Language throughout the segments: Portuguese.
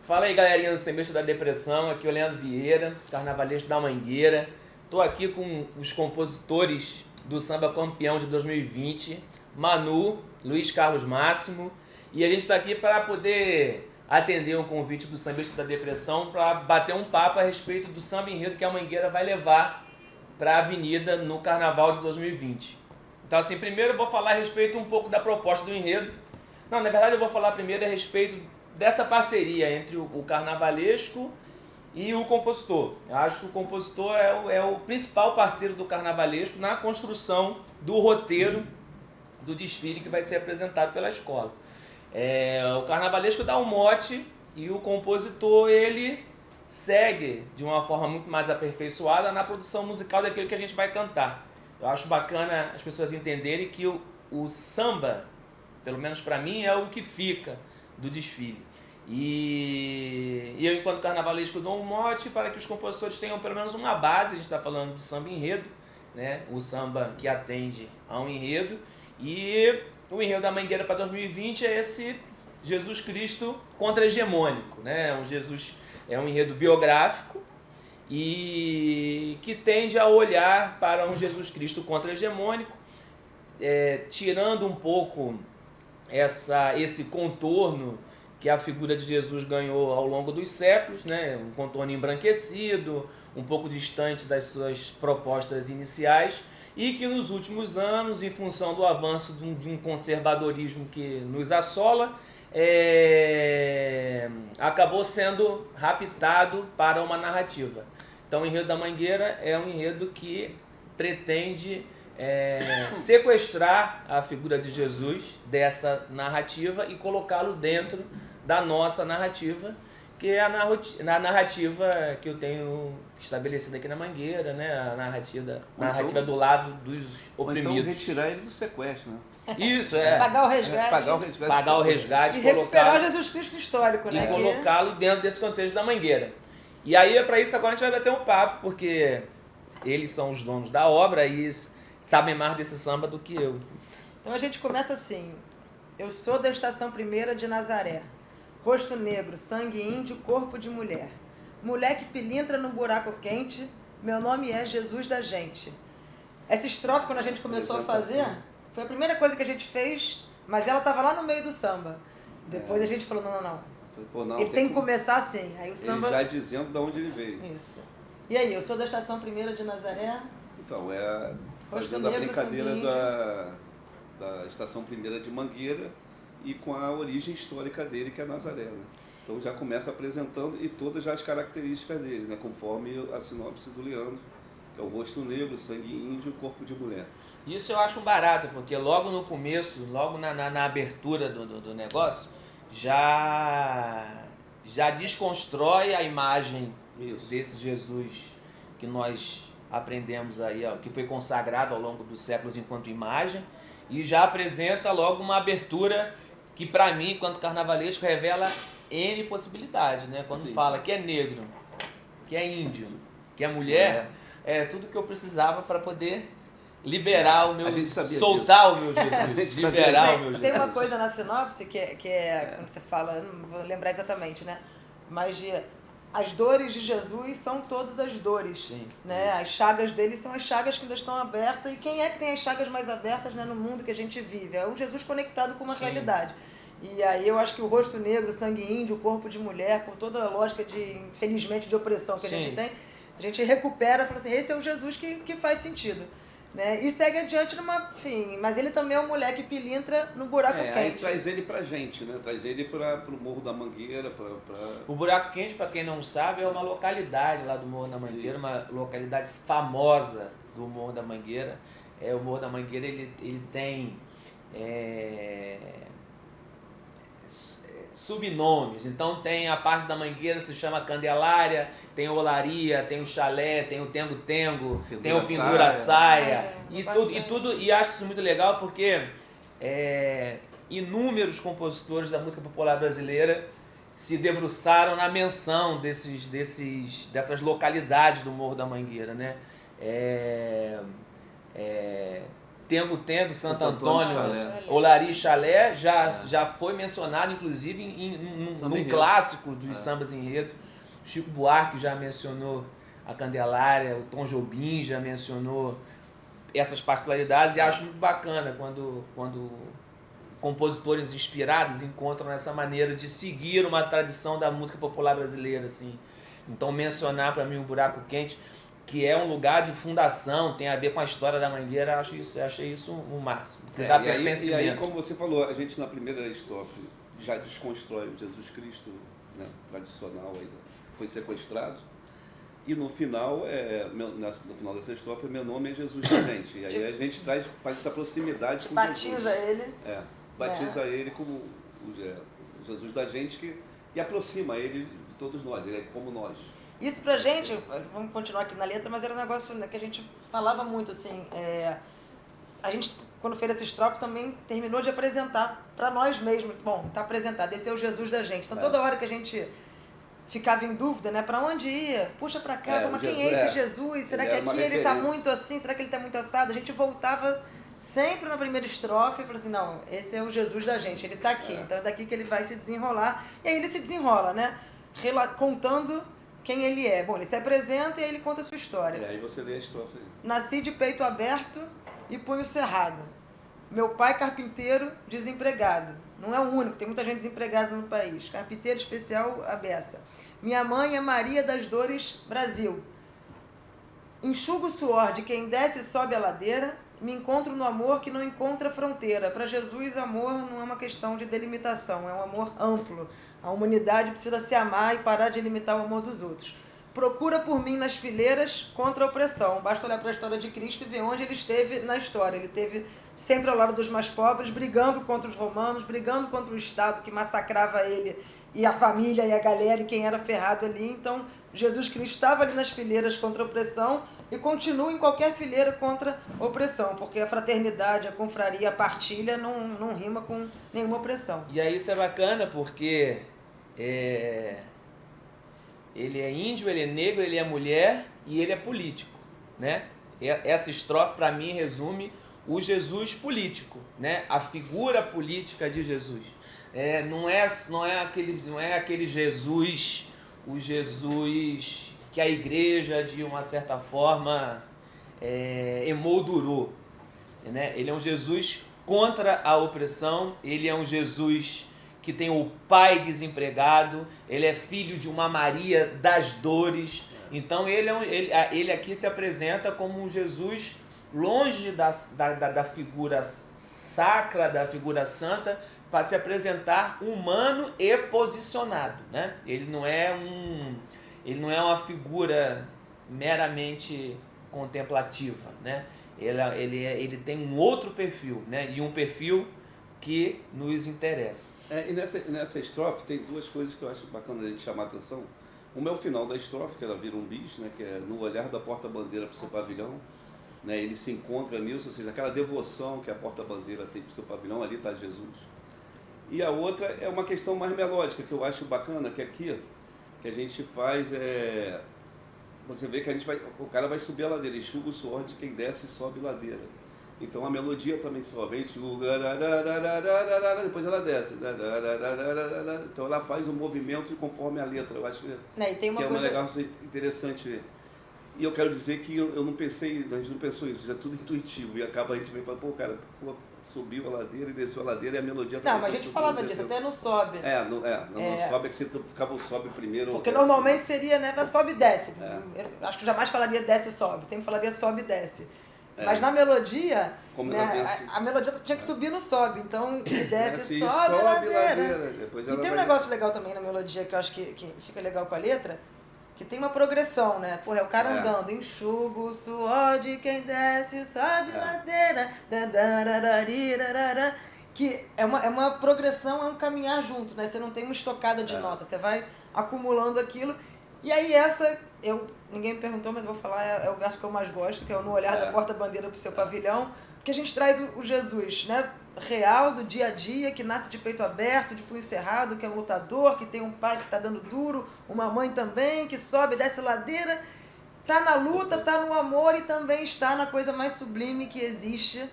Fala aí, galerinha do Semestre da Depressão, aqui é o Leandro Vieira, carnavalesco da Mangueira. Estou aqui com os compositores do Samba Campeão de 2020, Manu, Luiz Carlos Máximo, e a gente está aqui para poder atender um convite do Semestre da Depressão para bater um papo a respeito do samba enredo que a Mangueira vai levar para a Avenida no Carnaval de 2020. Então, assim, primeiro eu vou falar a respeito um pouco da proposta do enredo. Não, na verdade eu vou falar primeiro a respeito dessa parceria entre o carnavalesco e o compositor. Eu acho que o compositor é o principal parceiro do carnavalesco na construção do roteiro do desfile que vai ser apresentado pela escola. O carnavalesco dá um mote e o compositor ele segue de uma forma muito mais aperfeiçoada na produção musical daquilo que a gente vai cantar. Eu acho bacana as pessoas entenderem que o samba, pelo menos para mim, é o que fica do desfile. E eu, enquanto carnavalesco, dou um mote para que os compositores tenham pelo menos uma base. A gente está falando de samba enredo, né? O samba que atende a um enredo. E o enredo da Mangueira para 2020 é esse Jesus Cristo contra-hegemônico, né? É um enredo biográfico e que tende a olhar para um Jesus Cristo contra-hegemônico, tirando um pouco esse contorno que a figura de Jesus ganhou ao longo dos séculos, né? Um contorno embranquecido, um pouco distante das suas propostas iniciais, e que nos últimos anos, em função do avanço de um conservadorismo que nos assola, acabou sendo raptado para uma narrativa. Então o enredo da Mangueira é um enredo que pretende sequestrar a figura de Jesus dessa narrativa e colocá-lo dentro da nossa narrativa, que é a narrativa que eu tenho estabelecida aqui na Mangueira, né? A narrativa do lado dos oprimidos. Ou então retirar ele do sequestro, né? Isso, Pagar o resgate. Pagar o resgate. E recuperar o Jesus Cristo histórico, né? E colocá-lo dentro desse contexto da Mangueira. E aí, para isso, agora a gente vai bater um papo, porque eles são os donos da obra e sabem mais desse samba do que eu. Então a gente começa assim. Eu sou da Estação Primeira de Nazaré. Rosto negro, sangue índio, corpo de mulher. Moleque pilintra num buraco quente, meu nome é Jesus da gente. Essa estrofe, quando a gente começou a fazer, foi a primeira coisa que a gente fez, mas ela estava lá no meio do samba. Depois a gente falou, não. Ele tem que começar assim. Aí o samba... Ele já dizendo de onde ele veio. Isso. E aí, eu sou da Estação Primeira de Nazaré. Então, fazendo a brincadeira da Estação Primeira de Mangueira e com a origem histórica dele, que é Nazaré, né? Então já começa apresentando e todas já as características dele, né? Conforme a sinopse do Leandro, que é o rosto negro, sangue índio, corpo de mulher. Isso eu acho barato, porque logo no começo, logo na abertura do negócio, já desconstrói a imagem desse Jesus que nós aprendemos aí, ó, que foi consagrado ao longo dos séculos enquanto imagem, e já apresenta logo uma abertura que para mim, enquanto carnavalesco, revela N possibilidades, né? Quando Sim. fala que é negro, que é índio, que é mulher, é tudo que eu precisava para poder liberar o meu, soltar o meu Jesus, liberar o meu Jesus. Tem uma coisa na sinopse que é quando você fala, eu não vou lembrar exatamente, né? Mas as dores de Jesus são todas as dores, Sim. né? As chagas dele são as chagas que ainda estão abertas. E quem é que tem as chagas mais abertas, né, no mundo que a gente vive? É um Jesus conectado com uma Sim. realidade. E aí eu acho que o rosto negro, sangue índio, o corpo de mulher, por toda a lógica de, infelizmente, de opressão que a gente tem, a gente recupera e fala assim, esse é o Jesus que faz sentido. Né? E segue adiante enfim, mas ele também é um moleque pilintra no buraco quente. Aí traz ele pra gente, né? Traz ele pro Morro da Mangueira, O Buraco Quente, para quem não sabe, é uma localidade lá do Morro da Mangueira, uma localidade famosa do Morro da Mangueira. O Morro da Mangueira ele tem subnomes, então tem a parte da Mangueira que se chama Candelária, tem Olaria, tem o Chalé, tem o Tengo Tengo, tem o Pendura Saia, e acho isso muito legal porque inúmeros compositores da música popular brasileira se debruçaram na menção dessas localidades do Morro da Mangueira, né? Tengo Tengo, Santo Antônio, Olaria e Chalé já foi mencionado, inclusive, num clássico dos sambas enredo. Chico Buarque já mencionou a Candelária, o Tom Jobim já mencionou essas particularidades, e acho muito bacana quando compositores inspirados encontram essa maneira de seguir uma tradição da música popular brasileira, assim. Então mencionar para mim o Buraco Quente, que é um lugar de fundação, tem a ver com a história da Mangueira, achei isso o máximo. Dá pertencimento. E aí, como você falou, a gente na primeira estrofe já desconstrói o Jesus Cristo, né, tradicional, aí, foi sequestrado. E no final, no final dessa estrofe, meu nome é Jesus da gente. E aí a gente faz essa proximidade com batiza Jesus. ele. Batiza ele como o Jesus da gente e aproxima ele de todos nós, ele é como nós. Isso pra gente, vamos continuar aqui na letra, mas era um negócio que a gente falava muito, assim, a gente, quando fez essa estrofe, também terminou de apresentar pra nós mesmos. Bom, tá apresentado, esse é o Jesus da gente. Então toda hora que a gente ficava em dúvida, né, pra onde ia? Puxa pra cá, mas quem é esse Jesus? Será que aqui ele tá muito assim? Será que ele tá muito assado? A gente voltava sempre na primeira estrofe e falava assim, não, esse é o Jesus da gente, ele tá aqui, então é daqui que ele vai se desenrolar. E aí ele se desenrola, né, contando quem ele é. Bom, ele se apresenta e aí ele conta a sua história. E aí você lê a estrofe aí. Nasci de peito aberto e punho cerrado. Meu pai carpinteiro desempregado. Não é o único, tem muita gente desempregada no país. Carpinteiro especial a beça. Minha mãe é Maria das Dores Brasil. Enxugo o suor de quem desce e sobe a ladeira. Me encontro no amor que não encontra fronteira. Para Jesus, amor não é uma questão de delimitação, é um amor amplo. A humanidade precisa se amar e parar de limitar o amor dos outros. Procura por mim nas fileiras contra a opressão. Basta olhar para a história de Cristo e ver onde ele esteve na história. Ele esteve sempre ao lado dos mais pobres, brigando contra os romanos, brigando contra o Estado que massacrava ele e a família e a galera e quem era ferrado ali. Então, Jesus Cristo estava ali nas fileiras contra a opressão e continua em qualquer fileira contra a opressão, porque a fraternidade, a confraria, a partilha não rima com nenhuma opressão. E aí isso é bacana porque ele é índio, ele é negro, ele é mulher e ele é político, né? Essa estrofe, para mim, resume o Jesus político, né? A figura política de Jesus. Não é aquele Jesus, o Jesus que a igreja, de uma certa forma, emoldurou, né? Ele é um Jesus contra a opressão, ele é um Jesus que tem o pai desempregado, ele é filho de uma Maria das Dores. Então ele aqui se apresenta como um Jesus longe da figura sacra, da figura santa, para se apresentar humano e posicionado, né? Ele não é uma figura meramente contemplativa, né? Ele tem um outro perfil, né? E um perfil que nos interessa. E nessa estrofe tem duas coisas que eu acho bacana a gente chamar a atenção. Uma é o final da estrofe, que ela vira um bis, né, que é no olhar da porta-bandeira para o seu pavilhão. Né, ele se encontra nisso, ou seja, aquela devoção que a porta-bandeira tem para o seu pavilhão, ali está Jesus. E a outra é uma questão mais melódica, que eu acho bacana, que aqui, que a gente faz você vê que o cara vai subir a ladeira, enxuga o suor de quem desce e sobe ladeira. Então a melodia também sobe, enxuga, depois ela desce. Então ela faz um movimento conforme a letra. Eu acho que e tem uma é coisa... legal, interessante. E eu quero dizer que eu não pensei, a gente não pensou isso, é tudo intuitivo. E acaba a gente meio falando, pô, cara, subiu a ladeira e desceu a ladeira e a melodia também. Não, mas a gente falava disso, até no sobe. Não sobe é que você ficava o sobe primeiro. Porque normalmente seria, né, sobe e desce. Acho que jamais falaria desce e sobe, sempre falaria sobe e desce. Mas na melodia, né, a melodia tinha que subir no sobe, então ele desce e sobe a ladeira. E tem um negócio legal também na melodia que eu acho que fica legal com a letra, que tem uma progressão, né? Porra, é o cara andando, enxuga o suor de quem desce, sobe ladeira, que é uma progressão, é um caminhar junto, né? Você não tem uma estocada de nota, você vai acumulando aquilo. E aí ninguém me perguntou, mas eu vou falar, é o verso que eu mais gosto, que é o No Olhar da Porta-Bandeira pro Seu Pavilhão, porque a gente traz o Jesus, né, real, do dia a dia, que nasce de peito aberto, de punho cerrado, que é um lutador, que tem um pai que tá dando duro, uma mãe também, que sobe e desce ladeira, tá na luta, tá no amor e também está na coisa mais sublime que existe,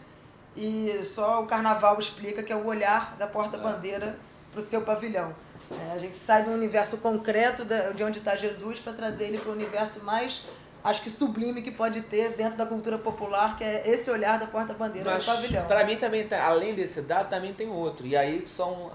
e só o carnaval explica, que é o olhar da porta-bandeira pro seu pavilhão. A gente sai do universo concreto de onde está Jesus para trazer ele para o universo mais, acho que sublime que pode ter dentro da cultura popular, que é esse olhar da porta-bandeira do pavilhão. Para mim também, além desse dado, também tem outro. E aí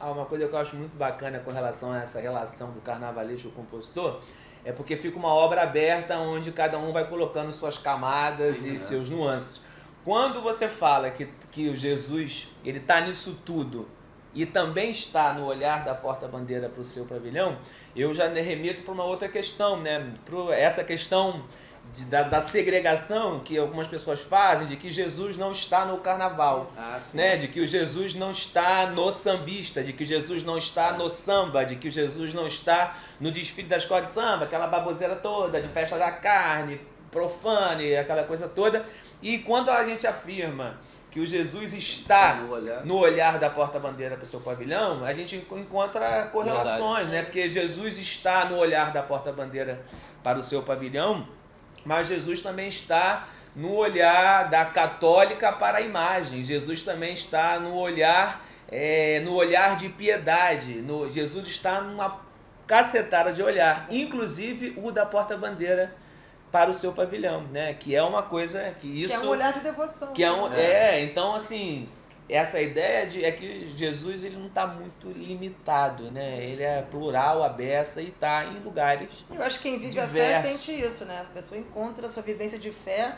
uma coisa que eu acho muito bacana com relação a essa relação do carnavalesco com o compositor, é porque fica uma obra aberta onde cada um vai colocando suas camadas e seus nuances. Quando você fala que o Jesus ele está nisso tudo, e também está no olhar da porta-bandeira para o seu pavilhão, eu já remito para uma outra questão, né? Essa questão da segregação que algumas pessoas fazem, de que Jesus não está no carnaval, né? De que o Jesus não está no sambista, de que Jesus não está no samba, de que o Jesus não está no desfile da escola de samba, aquela baboseira toda, de festa da carne, profane, aquela coisa toda. E quando a gente afirma que o Jesus está no olhar da porta-bandeira para o seu pavilhão, a gente encontra correlações, né? Porque Jesus está no olhar da porta-bandeira para o seu pavilhão, mas Jesus também está no olhar da católica para a imagem. Jesus também está no olhar de piedade. Jesus está numa cacetada de olhar, inclusive o da porta-bandeira para o seu pavilhão, né? Que é uma coisa que isso... Que é um olhar de devoção. Então assim, essa ideia é que Jesus ele não está muito limitado, né? Ele é plural, a beça e está em lugares Eu acho que quem vive diversos. A fé sente isso, né? A pessoa encontra a sua vivência de fé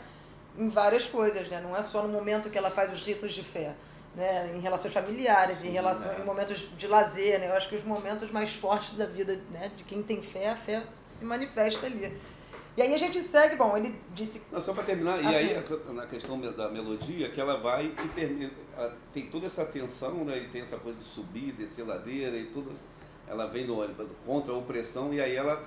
em várias coisas, né? Não é só no momento que ela faz os ritos de fé, né? Em relações familiares, em momentos de lazer, né? Eu acho que os momentos mais fortes da vida, né, de quem tem fé, a fé se manifesta ali. E aí a gente segue, ele disse... Não, só para terminar, e aí na questão da melodia, que ela vai e termina, tem toda essa tensão, né, e tem essa coisa de subir, descer ladeira e tudo, ela vem contra a opressão, e aí ela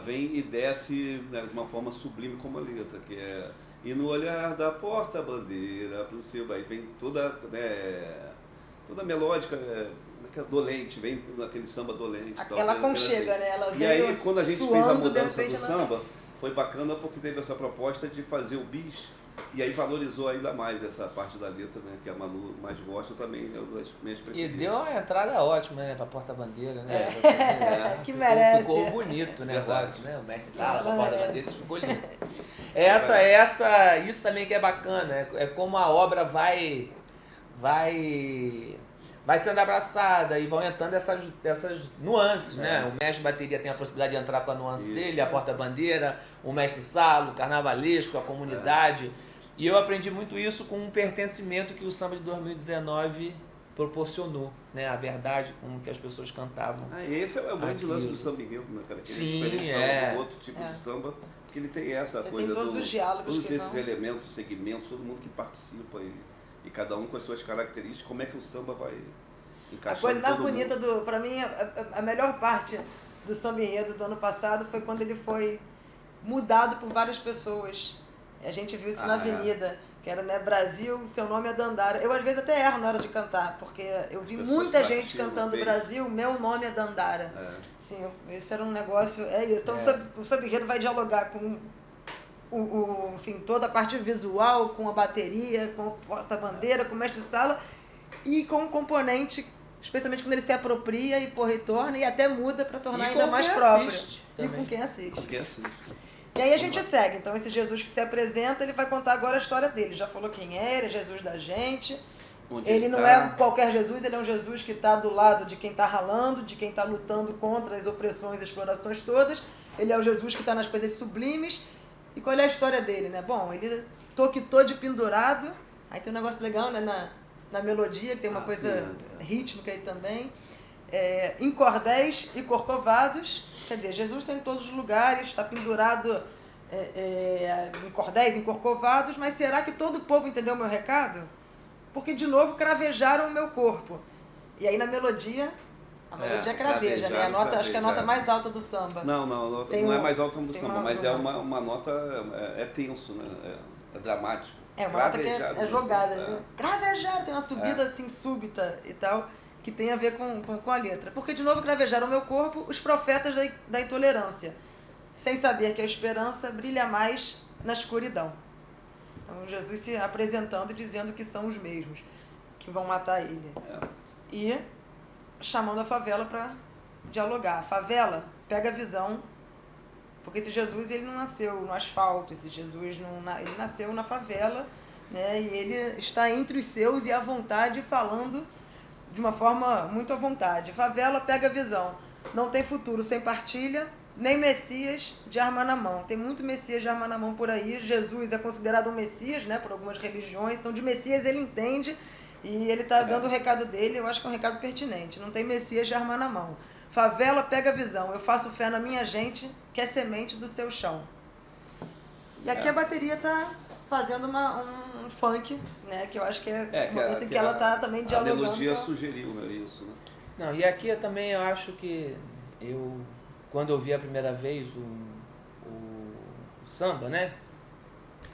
vem e desce, né, de uma forma sublime como a letra, que é... E no olhar da porta-bandeira pro seu... Aí vem toda melódica, dolente, vem naquele samba dolente. Ela aconchega, né? Ela e aí, quando a gente fez a mudança do samba, foi bacana porque teve essa proposta de fazer o bis, e aí valorizou ainda mais essa parte da letra, né? Que a Manu mais gosta também, é uma das minhas preferidas. E deu uma entrada ótima, né? Pra porta-bandeira, né? Que merece. Ficou bonito o negócio, né? O mestre Sala, a porta-bandeira, ficou lindo. Isso também que é bacana, é como a obra vai sendo abraçada e vão entrando essas nuances, né? O mestre de bateria tem a possibilidade de entrar com a nuance dele, a porta-bandeira, o mestre Salo, o carnavalesco, a comunidade. E eu aprendi muito isso com um pertencimento que o samba de 2019 proporcionou, né? A verdade com que as pessoas cantavam. Esse é o grande lance do samba enredo, né, cara? Que é diferente do outro tipo de samba, porque ele tem essa coisa tem todos os diálogos, todos esses elementos, segmentos, todo mundo que participa e cada um com as suas características, como é que o samba vai encaixar. A coisa mais bonita pra mim, a melhor parte do samba enredo do ano passado foi quando ele foi mudado por várias pessoas. A gente viu isso na avenida, que era, né, Brasil, seu nome é Dandara. Eu às vezes até erro na hora de cantar, porque eu vi muita gente cantando Brasil, meu nome é Dandara. Sim, isso era um negócio, é isso. Então o samba enredo vai dialogar com enfim, toda a parte visual, com a bateria, com o porta-bandeira, com o mestre-sala e com o componente, especialmente quando ele se apropria e retorna e até muda para tornar ainda mais próprio. E com quem assiste. Com quem assiste. E aí a gente segue. Então esse Jesus que se apresenta, ele vai contar agora a história dele. Já falou quem é, ele é Jesus da gente. Ele não é qualquer Jesus, ele é um Jesus que está do lado de quem está ralando, de quem está lutando contra as opressões e explorações todas. Ele é o Jesus que está nas coisas sublimes. E qual é a história dele, né? Bom, ele toquitou de pendurado. Aí tem um negócio legal, né? Na melodia, que tem uma coisa rítmica aí também. Em cordéis e corcovados. Quer dizer, Jesus está em todos os lugares, está pendurado em cordéis, em corcovados, mas será que todo o povo entendeu o meu recado? Porque, de novo, cravejaram o meu corpo. E aí na melodia, a melodia craveja, né? Acho que é a nota mais alta do samba. Não é mais alta do samba, mas é uma nota, é tenso, né? É dramático. É uma nota que é jogada. Né? Cravejar, tem uma subida assim súbita e tal, que tem a ver com a letra. Porque, de novo, cravejaram o meu corpo os profetas da intolerância, sem saber que a esperança brilha mais na escuridão. Então, Jesus se apresentando e dizendo que são os mesmos que vão matar ele. E chamando a favela para dialogar. A favela pega a visão, porque esse Jesus ele não nasceu no asfalto, esse Jesus ele nasceu na favela, né? E ele está entre os seus e à vontade, falando de uma forma muito à vontade. Favela pega a visão. Não tem futuro sem partilha, nem Messias de arma na mão. Tem muito Messias de arma na mão por aí. Jesus é considerado um Messias, né, por algumas religiões. Então, de Messias ele entende e ele está dando o recado dele. Eu acho que é um recado pertinente. Não tem Messias de arma na mão. Favela pega a visão. Eu faço fé na minha gente, que é semente do seu chão. E aqui a bateria está fazendo um funk, né? Que eu acho que é o momento em que ela está também dialogando. A melodia sugeriu, né, isso, né? Não, e aqui eu também acho que quando eu vi a primeira vez o samba, né?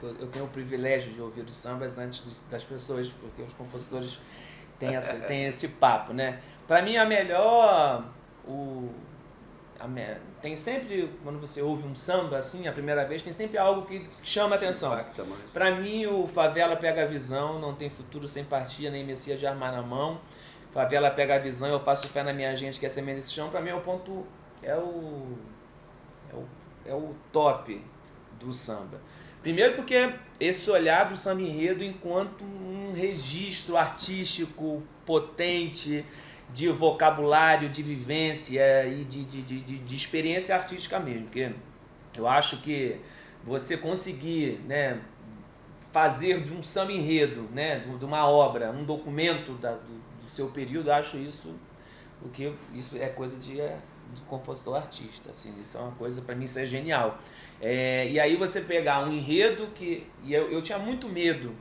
Eu tenho o privilégio de ouvir os sambas antes das pessoas, porque os compositores têm esse papo, né? Para mim, a melhor... tem sempre, quando você ouve um samba assim, a primeira vez, tem sempre algo que chama a atenção. Para mim, o Favela pega a visão, não tem futuro sem partilha, nem Messias de arma na mão. Favela pega a visão, eu passo fé na minha gente, que é semente desse chão. Para mim, é o ponto, é o top do samba. Primeiro porque esse olhar do samba enredo enquanto um registro artístico potente, de vocabulário, de vivência e de experiência artística mesmo. Porque eu acho que você conseguir, né, fazer de um samba enredo, né, de uma obra, um documento do seu período, eu acho isso é coisa de compositor artista. Assim, isso é uma coisa, para mim, isso é genial. E aí você pegar um enredo que... E eu tinha muito medo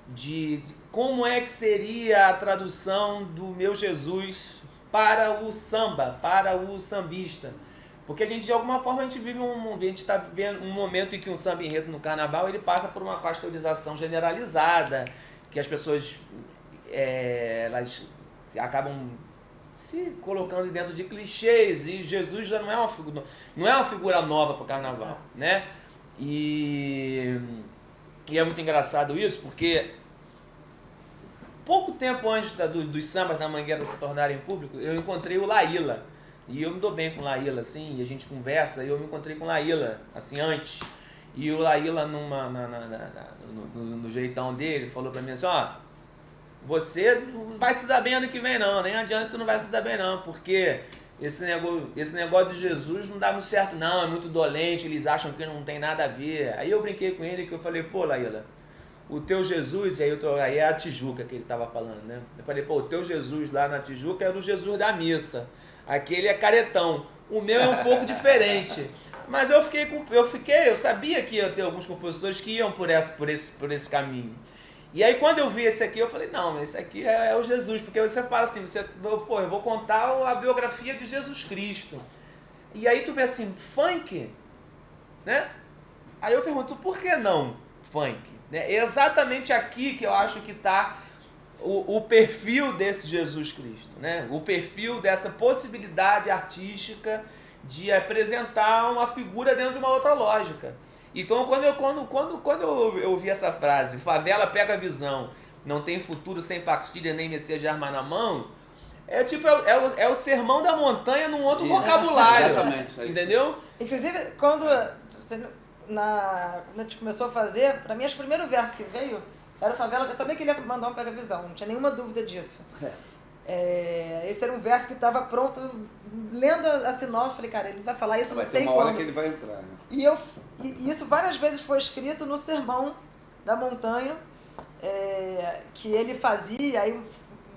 de como é que seria a tradução do meu Jesus para o samba, para o sambista. Porque a gente, de alguma forma, a gente está vivendo um momento em que um samba enredo no carnaval ele passa por uma pasteurização generalizada, que as pessoas elas acabam se colocando dentro de clichês, e Jesus já não é uma figura nova para o carnaval, né? E é muito engraçado isso, porque pouco tempo antes dos sambas da Mangueira se tornarem público, eu encontrei o Laíla. E eu me dou bem com o Laíla, assim, e a gente conversa, e eu me encontrei com o Laíla, assim, antes. E o Laíla, no jeitão dele, falou pra mim assim, você não vai se dar bem ano que vem não, nem adianta que tu não vai se dar bem não, porque esse negócio de Jesus não dá muito certo não, é muito dolente, eles acham que não tem nada a ver. Aí eu brinquei com ele, que eu falei, pô, Laíla, o teu Jesus, aí é a Tijuca que ele tava falando, né? Eu falei, pô, o teu Jesus lá na Tijuca era o Jesus da missa, aquele é caretão, o meu é um pouco diferente. Mas eu sabia que ia ter alguns compositores que iam por esse caminho. E aí quando eu vi esse aqui, eu falei, não, esse aqui é o Jesus, porque você fala assim, eu vou contar a biografia de Jesus Cristo. E aí tu pensa assim, funk, né? Aí eu pergunto, por que não funk? Né? É exatamente aqui que eu acho que está o perfil desse Jesus Cristo, né? O perfil dessa possibilidade artística de apresentar uma figura dentro de uma outra lógica. Então, quando eu ouvi essa frase, favela pega a visão, não tem futuro sem partilha nem Messias de arma na mão, é tipo, é o sermão da montanha num outro vocabulário. Exatamente. Entendeu? Inclusive, quando a gente começou a fazer, pra mim, acho que o primeiro verso que veio era o Favela. Eu sabia que ele ia mandar um pega-visão, não tinha nenhuma dúvida disso. Esse era um verso que estava pronto, lendo a sinopse, falei, cara, ele vai falar isso, não sei quando. Vai ter uma hora que ele vai entrar. Né? E isso várias vezes foi escrito no Sermão da Montanha, que ele fazia, aí,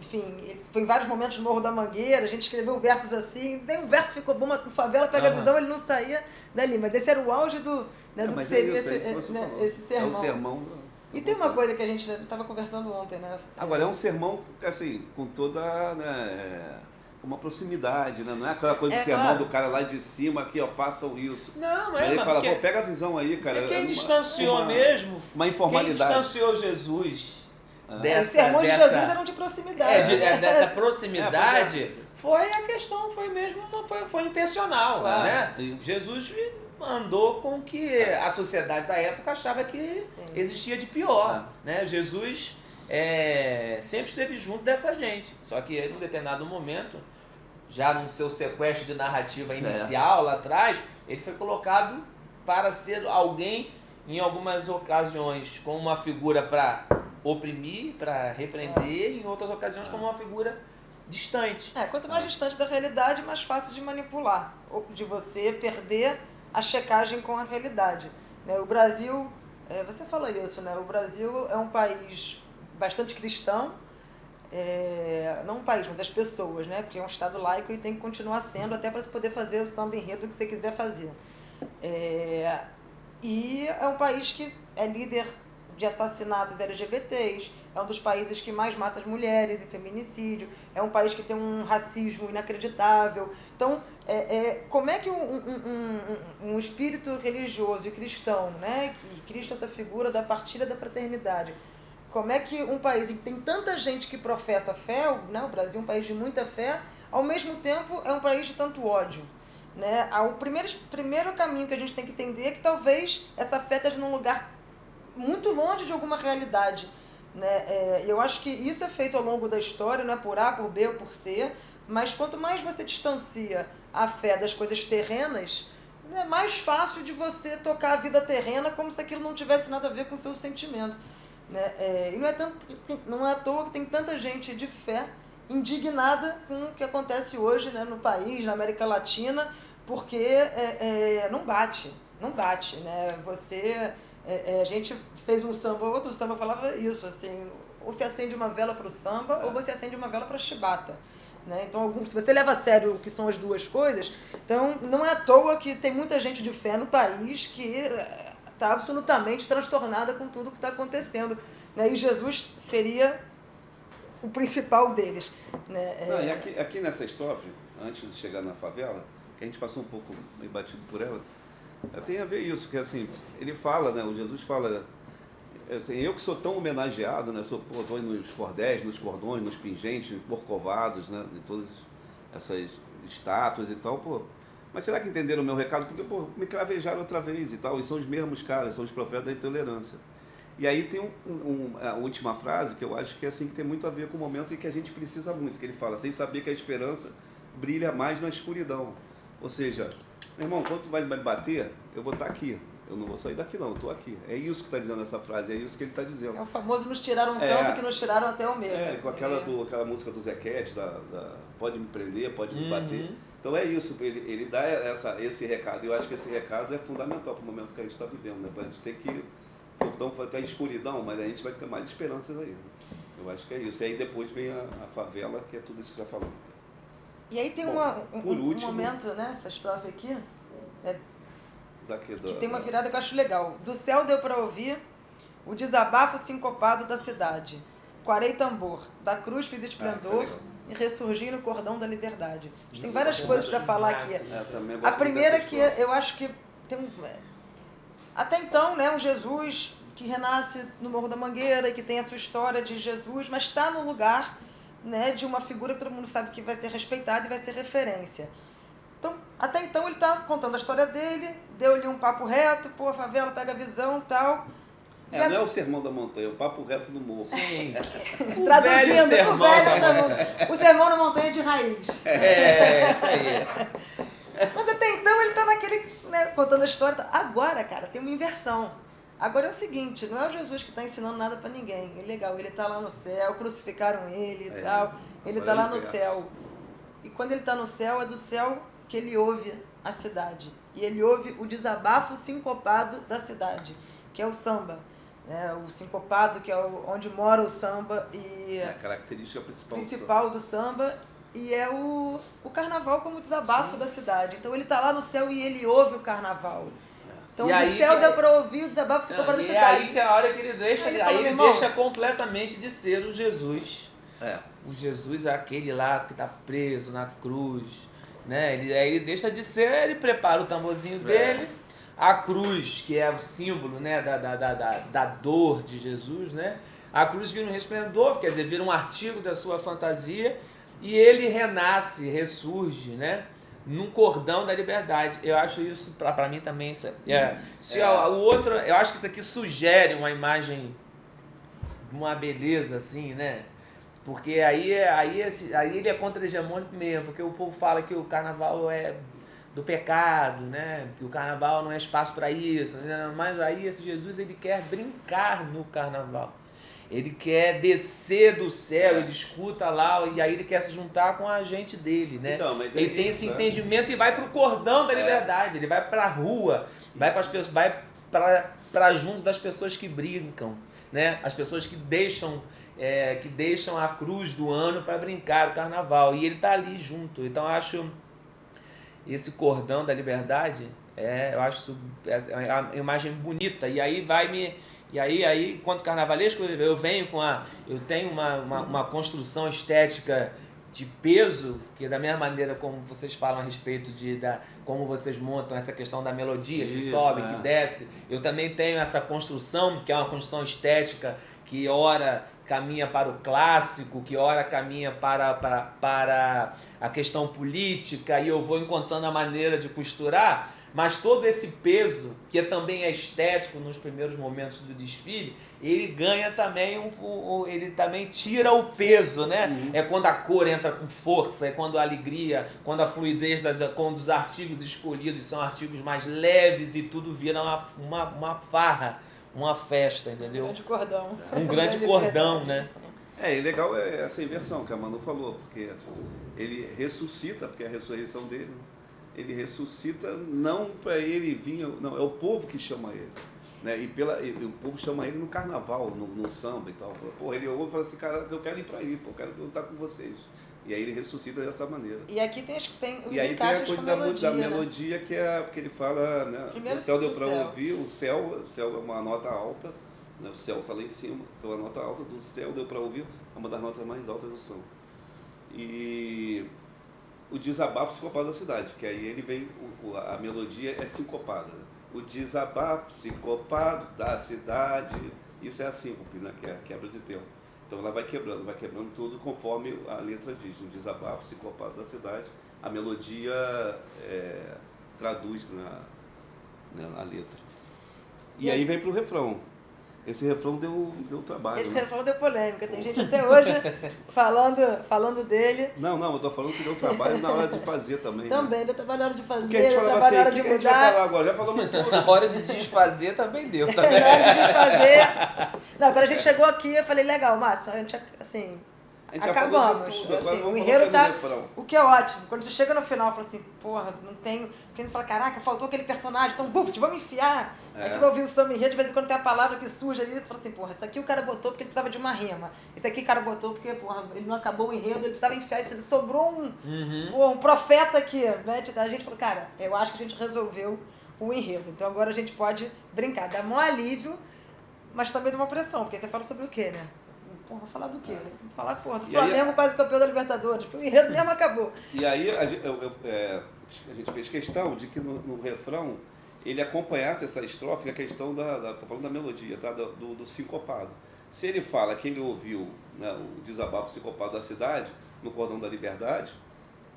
enfim, ele foi em vários momentos no Morro da Mangueira, a gente escreveu versos assim, daí um verso ficou bom, o Favela pega a visão, ele não saía dali, mas esse era o auge do que seria esse sermão. É o sermão. E tem uma coisa que a gente estava conversando ontem, né? Agora, é um sermão, assim, com toda, né, uma proximidade, né? Não é aquela coisa do sermão do cara lá de cima, aqui, ó, façam isso. Não, ele fala, pô, pega a visão aí, cara. Quem distanciou mesmo, uma informalidade. Quem distanciou Jesus os sermões de Jesus eram de proximidade. Dessa proximidade, foi a questão, foi intencional, claro. Né? Isso. Jesus andou com o que a sociedade da época achava que existia de pior, né? Jesus sempre esteve junto dessa gente, só que em um determinado momento, já no seu sequestro de narrativa inicial lá atrás, ele foi colocado para ser alguém, em algumas ocasiões, como uma figura para oprimir, para repreender, e em outras ocasiões como uma figura distante. Quanto mais distante da realidade, mais fácil de manipular, ou de você perder a checagem com a realidade. O Brasil, você falou isso, né? O Brasil é um país bastante cristão, não um país, mas as pessoas, né? Porque é um Estado laico e tem que continuar sendo, até para você poder fazer o samba enredo que você quiser fazer. E é um país que é líder de assassinatos LGBTs, é um dos países que mais mata as mulheres em feminicídio, é um país que tem um racismo inacreditável. Então, como é que um espírito religioso e cristão, né, que Cristo é essa figura da partilha da fraternidade, como é que um país em que tem tanta gente que professa fé, né, o Brasil é um país de muita fé, ao mesmo tempo é um país de tanto ódio? Né? O primeiro caminho que a gente tem que entender é que talvez essa fé esteja num lugar muito longe de alguma realidade, né? Eu acho que isso é feito ao longo da história, não é por A, por B ou por C, mas quanto mais você distancia a fé das coisas terrenas, é mais fácil de você tocar a vida terrena como se aquilo não tivesse nada a ver com o seu sentimento, né? E não é à toa que tem tanta gente de fé indignada com o que acontece hoje, né, no país, na América Latina, porque não bate, né? A gente fez um samba, outro samba falava isso, assim, ou se acende uma vela para o samba, ou você acende uma vela para a chibata. Né? Então, se você leva a sério o que são as duas coisas, então não é à toa que tem muita gente de fé no país que está absolutamente transtornada com tudo que está acontecendo. Né? E Jesus seria o principal deles. Né? E aqui nessa estrofe, antes de chegar na favela, que a gente passou um pouco meio batido por ela, tem a ver isso, que assim, ele fala, né, o Jesus fala, assim, eu que sou tão homenageado, né, estou nos cordéis, nos cordões, nos pingentes, corcovados, né, de todas essas estátuas e tal, mas será que entenderam o meu recado? Porque, me cravejaram outra vez e tal, e são os mesmos caras, são os profetas da intolerância. E aí tem a última frase, que eu acho que é assim, que tem muito a ver com o momento em que a gente precisa muito, que ele fala, sem saber que a esperança brilha mais na escuridão. Ou seja, meu irmão, quando tu vai me bater, eu vou estar aqui. Eu não vou sair daqui não, eu estou aqui. É isso que está dizendo essa frase, é isso que ele está dizendo. É o famoso nos tiraram tanto que nos tiraram até o medo. Com aquela música do Zequete, pode me prender, pode me bater. Então é isso, ele dá esse recado. Eu acho que esse recado é fundamental para o momento que a gente está vivendo. Né? A gente tem que... Então tem escuridão, mas a gente vai ter mais esperanças aí. Eu acho que é isso. E aí depois vem a favela, que é tudo isso que já falamos. E aí tem um momento, né, essa estrofe aqui, que tem uma virada que eu acho legal. Do céu deu para ouvir o desabafo sincopado da cidade. Quarei tambor, da cruz fiz esplendor, e ressurgir no cordão da liberdade. Tem várias coisas para falar aqui. A primeira que eu acho que tem até então, né, um Jesus que renasce no Morro da Mangueira e que tem a sua história de Jesus, mas está no lugar, né, de uma figura que todo mundo sabe que vai ser respeitada e vai ser referência. Então, até então ele está contando a história dele, deu-lhe um papo reto, pô, a favela pega a visão e tal. Não é o sermão da montanha, é o papo reto no morro. Sim. Traduzindo, o sermão da montanha de raiz. Isso aí. Mas até então ele tá naquele, né, contando a história. Agora, cara, tem uma inversão. Agora é o seguinte, não é o Jesus que está ensinando nada para ninguém. É legal, ele tá lá no céu, crucificaram ele e tal. Ele tá lá no céu. E quando ele tá no céu, é do céu que ele ouve a cidade. E ele ouve o desabafo sincopado da cidade, que é o samba. O sincopado, que é onde mora o samba. E é a característica principal do samba. E é o carnaval como desabafo da cidade. Então ele tá lá no céu e ele ouve o carnaval. Então do céu deu para ouvir o desabafo sincopado da cidade. É aí que é a hora que ele deixa, ele deixa completamente de ser o Jesus. O Jesus é aquele lá que está preso na cruz, né? Ele deixa de ser, ele prepara o tamborzinho dele, a cruz, que é o símbolo, né, da dor de Jesus, né? A cruz vira um resplendor, quer dizer, vira um artigo da sua fantasia, e ele renasce, ressurge, né, num cordão da liberdade. Eu acho isso, para mim também, o outro, eu acho que isso aqui sugere uma imagem de uma beleza, assim, né? Porque aí ele é contra-hegemônico mesmo, porque o povo fala que o carnaval é do pecado, né? Que o carnaval não é espaço para isso, né? Mas aí esse Jesus, ele quer brincar no carnaval. Ele quer descer do céu, ele escuta lá, e aí ele quer se juntar com a gente dele, né? Então, mas ele tem esse entendimento e vai pro cordão da liberdade, ele vai pra rua, vai para as pessoas, vai para junto das pessoas que brincam, né? As pessoas que deixam a cruz do ano para brincar o carnaval, e ele tá ali junto. Então eu acho esse cordão da liberdade, eu acho uma imagem bonita, e aí aí enquanto carnavalesco eu tenho uma construção estética de peso, que da mesma maneira como vocês falam a respeito como vocês montam essa questão da melodia, que sobe, que desce, eu também tenho essa construção, que é uma construção estética, que ora caminha para o clássico, que ora caminha para a questão política, e eu vou encontrando a maneira de costurar, mas todo esse peso, que também é estético nos primeiros momentos do desfile, ele ganha também, ele também tira o peso, né? Uhum. É quando a cor entra com força, é quando a alegria, quando a fluidez, quando os artigos escolhidos são artigos mais leves e tudo vira uma farra, uma festa, entendeu? Um grande cordão. Um grande cordão, né? E legal é essa inversão que a Manu falou, porque ele ressuscita, porque é a ressurreição dele, ele ressuscita não para ele vir, não, é o povo que chama ele, né? E o povo chama ele no carnaval, no samba e tal. Pô, ele ouve e fala assim, cara, eu quero ir para aí, pô, eu quero estar com vocês. E aí ele ressuscita dessa maneira. E aqui tem os e aí tem a coisa da melodia, que é porque ele fala, né? Primeiro, o céu deu para ouvir, o céu é uma nota alta, né? O céu está lá em cima, então a nota alta do céu deu para ouvir, é uma das notas mais altas do som. E o desabafo sincopado da cidade, que aí ele vem, a melodia é sincopada, né? O desabafo sincopado da cidade, isso é a síncope, né? Que é a quebra de tempo. Então ela vai quebrando tudo conforme a letra diz, um desabafo sincopado da cidade, a melodia traduz na letra. E aí vem pro refrão. Esse refrão deu trabalho. Esse refrão deu polêmica. Tem gente até hoje falando dele. Não, eu tô falando que deu trabalho na hora de fazer também. Também, deu trabalho na hora de fazer, porque a gente falava assim, o que a gente vai falar agora? Já falamos tudo. Na hora de desfazer também deu. Na hora de desfazer. Não, quando a gente chegou aqui, eu falei, legal, Márcio, a gente, assim, acabamos. Tudo, assim, o enredo tá. O que é ótimo. Quando você chega no final, fala assim, porra, não tem. Porque você fala, caraca, faltou aquele personagem, então, vamos enfiar. Aí você vai ouvir o samba enredo, de vez em quando tem a palavra que surge ali, e fala assim, porra, isso aqui o cara botou porque ele precisava de uma rima. Esse aqui o cara botou porque, porra, ele não acabou o enredo, ele precisava enfiar. Sobrou um profeta aqui, né? A gente falou, cara, eu acho que a gente resolveu o enredo. Então agora a gente pode brincar, dar um alívio, mas também de uma pressão, porque você fala sobre o quê, né? Porra, falar do quê? Vou falar, porra, do Flamengo quase campeão da Libertadores. O enredo mesmo acabou. E aí a gente fez questão de que no refrão ele acompanhasse essa estrofe, a questão tô falando da melodia, tá? do sincopado. Se ele fala que ele ouviu, né, o desabafo sincopado da cidade, no Cordão da Liberdade,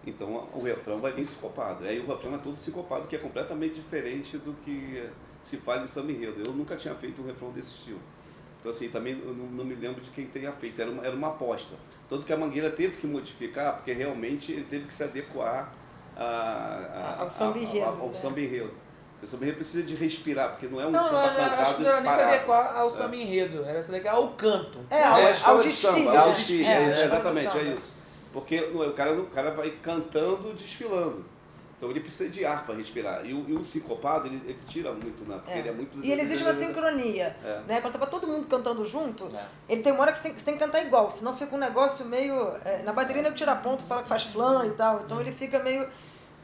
então o refrão vai vir sincopado. Aí o refrão é todo sincopado, que é completamente diferente do que se faz em samba enredo. Eu nunca tinha feito um refrão desse estilo. Então, assim, também eu não me lembro de quem tenha feito, era uma aposta. Tanto que a Mangueira teve que modificar, porque realmente ele teve que se adequar ao samba enredo. Ao samba enredo. O samba enredo precisa de respirar, porque não é um não, samba cantado. Acho que não era nem se adequar ao samba enredo, era se adequar ao canto. Ao desfile. Ao desfile, exatamente, é isso. Porque o cara vai cantando, desfilando. Então ele precisa de ar para respirar. E o sincopado, ele tira muito, né? Porque ele é muito... E ele exige uma sincronia. Né? Quando você tá todo mundo cantando junto, ele tem uma hora que você tem que cantar igual, senão fica um negócio meio... na bateria ele tira ponto, fala que faz flan e tal, então ele fica meio...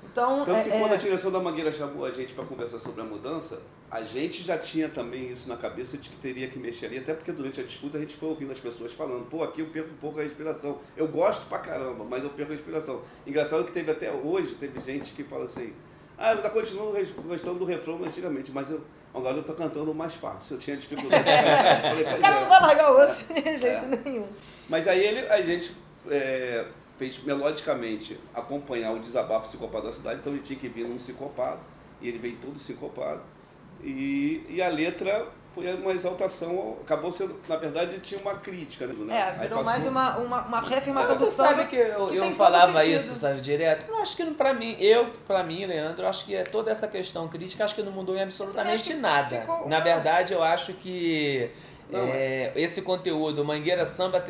Então, tanto que quando a direção da Mangueira chamou a gente para conversar sobre a mudança, a gente já tinha também isso na cabeça de que teria que mexer ali, até porque durante a disputa a gente foi ouvindo as pessoas falando, pô, aqui eu perco um pouco a respiração. Eu gosto pra caramba, mas eu perco a respiração. Engraçado que teve até hoje, teve gente que fala assim, eu ainda continuo gostando do refrão antigamente, mas agora eu tô cantando mais fácil, eu tinha dificuldade. O cara não vai largar o osso de jeito nenhum. Mas aí a gente... fez melodicamente acompanhar o desabafo sincopado da cidade, então ele tinha que vir num sincopado, e ele veio todo sincopado. E a letra foi uma exaltação, acabou sendo, na verdade, tinha uma crítica, né? Virou mais uma reafirmação do samba. Sabe que eu falava isso, sabe, direto? Eu acho que pra mim, Leandro, eu acho que toda essa questão crítica, acho que não mudou em absolutamente nada. Na verdade, eu acho que esse conteúdo, Mangueira Samba...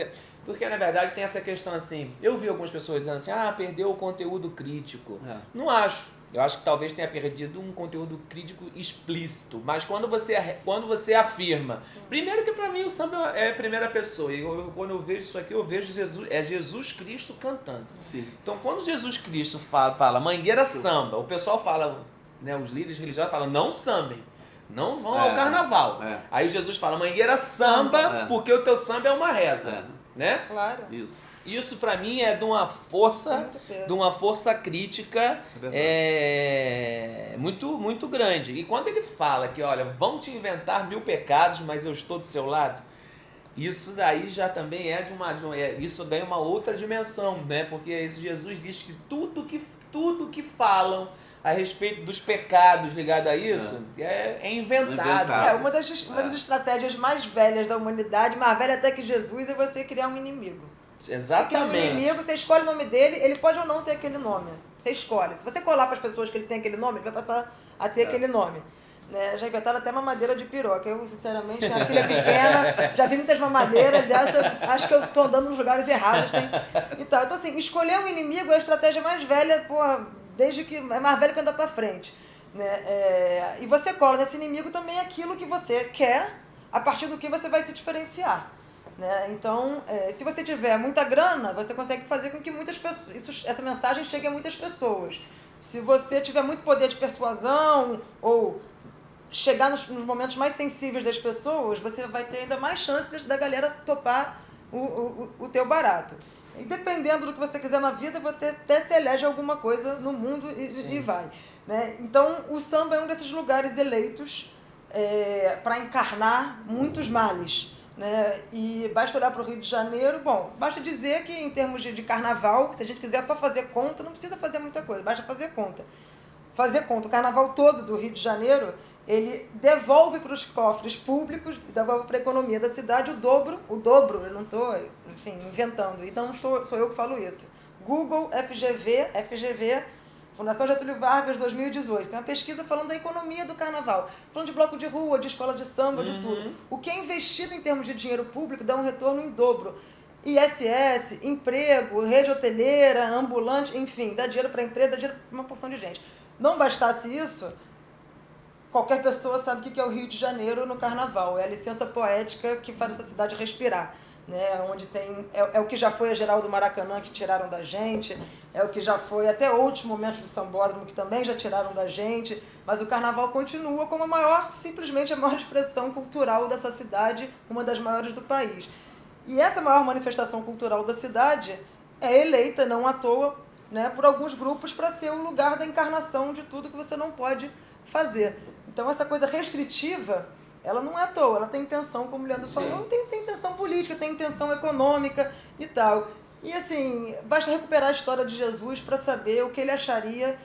Porque, na verdade, tem essa questão assim... Eu vi algumas pessoas dizendo assim, perdeu o conteúdo crítico. Não acho. Eu acho que talvez tenha perdido um conteúdo crítico explícito. Mas quando você afirma... Primeiro que, para mim, o samba é a primeira pessoa. E quando eu vejo isso aqui, eu vejo Jesus Cristo cantando. Sim. Então, quando Jesus Cristo fala Mangueira Samba, o pessoal fala... Né, os líderes religiosos falam, não sambem. Não vão ao carnaval. Aí Jesus fala, Mangueira Samba, porque o teu samba é uma reza. Né? Claro. Isso para mim é de uma força crítica muito, muito grande. E quando ele fala que, olha, vão te inventar 1000 pecados, mas eu estou do seu lado, isso daí já também isso ganha uma outra dimensão, né? Porque esse Jesus diz que tudo que falam a respeito dos pecados ligados a isso é inventado. Uma das estratégias mais velhas da humanidade, mais velha até que Jesus, é você criar um inimigo. Exatamente. Você cria um inimigo, você escolhe o nome dele, ele pode ou não ter aquele nome. Você escolhe. Se você colar para as pessoas que ele tem aquele nome, ele vai passar a ter aquele nome. Né? Já inventaram até mamadeira de piroca. Eu, sinceramente, tenho uma filha pequena, já vi muitas mamadeiras, e essa acho que eu tô andando nos lugares errados. Então, assim, escolher um inimigo é a estratégia mais velha, desde que é mais velho que anda pra frente. Né? E você cola nesse inimigo também aquilo que você quer, a partir do que você vai se diferenciar. Né? Então, se você tiver muita grana, você consegue fazer com que muitas pessoas, essa mensagem chegue a muitas pessoas. Se você tiver muito poder de persuasão ou chegar nos momentos mais sensíveis das pessoas, você vai ter ainda mais chances da galera topar o teu barato. E dependendo do que você quiser na vida, você até se elege alguma coisa no mundo e vai. Né? Então, o samba é um desses lugares eleitos para encarnar muitos males. Né? E basta olhar para o Rio de Janeiro, basta dizer que em termos de carnaval, se a gente quiser só fazer conta, não precisa fazer muita coisa, basta fazer conta. O carnaval todo do Rio de Janeiro, ele devolve para os cofres públicos, devolve para a economia da cidade o dobro, eu não estou, inventando, então sou eu que falo isso. Google, FGV, Fundação Getúlio Vargas, 2018. Tem uma pesquisa falando da economia do carnaval, falando de bloco de rua, de escola de samba, de tudo. O que é investido em termos de dinheiro público dá um retorno em dobro. ISS, emprego, rede hoteleira, ambulante, enfim, dá dinheiro para empresa, dá dinheiro para uma porção de gente. Não bastasse isso, qualquer pessoa sabe o que é o Rio de Janeiro no carnaval. É a licença poética que faz essa cidade respirar. Né, onde tem, é o que já foi a Geral do Maracanã, que tiraram da gente, é o que já foi até outros momentos do Sambódromo, que também já tiraram da gente, mas o carnaval continua como simplesmente a maior expressão cultural dessa cidade, uma das maiores do país. E essa maior manifestação cultural da cidade é eleita, não à toa, né, por alguns grupos para ser o lugar da encarnação de tudo que você não pode fazer. Então essa coisa restritiva, ela não é à toa, ela tem intenção, como o Leandro falou, tem intenção política, tem intenção econômica e tal. E assim, basta recuperar a história de Jesus para saber o que ele acharia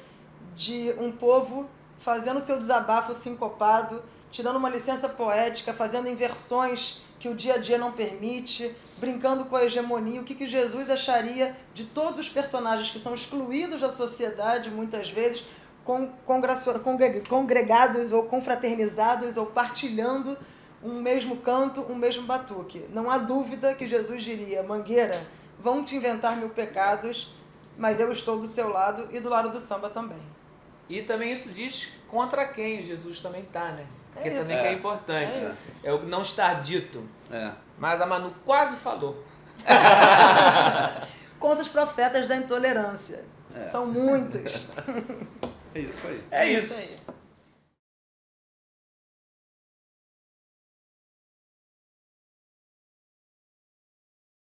de um povo fazendo seu desabafo sincopado, tirando uma licença poética, fazendo inversões que o dia a dia não permite, brincando com a hegemonia, o que Jesus acharia de todos os personagens que são excluídos da sociedade, muitas vezes, congregados ou confraternizados ou partilhando um mesmo canto, um mesmo batuque. Não há dúvida que Jesus diria: Mangueira, vão te inventar 1000 pecados, mas eu estou do seu lado e do lado do samba também. E também isso diz contra quem Jesus também está, né? Porque também que é importante. É o que não está dito. Mas a Manu quase falou. Contra os profetas da intolerância. São muitos. É isso aí. É isso.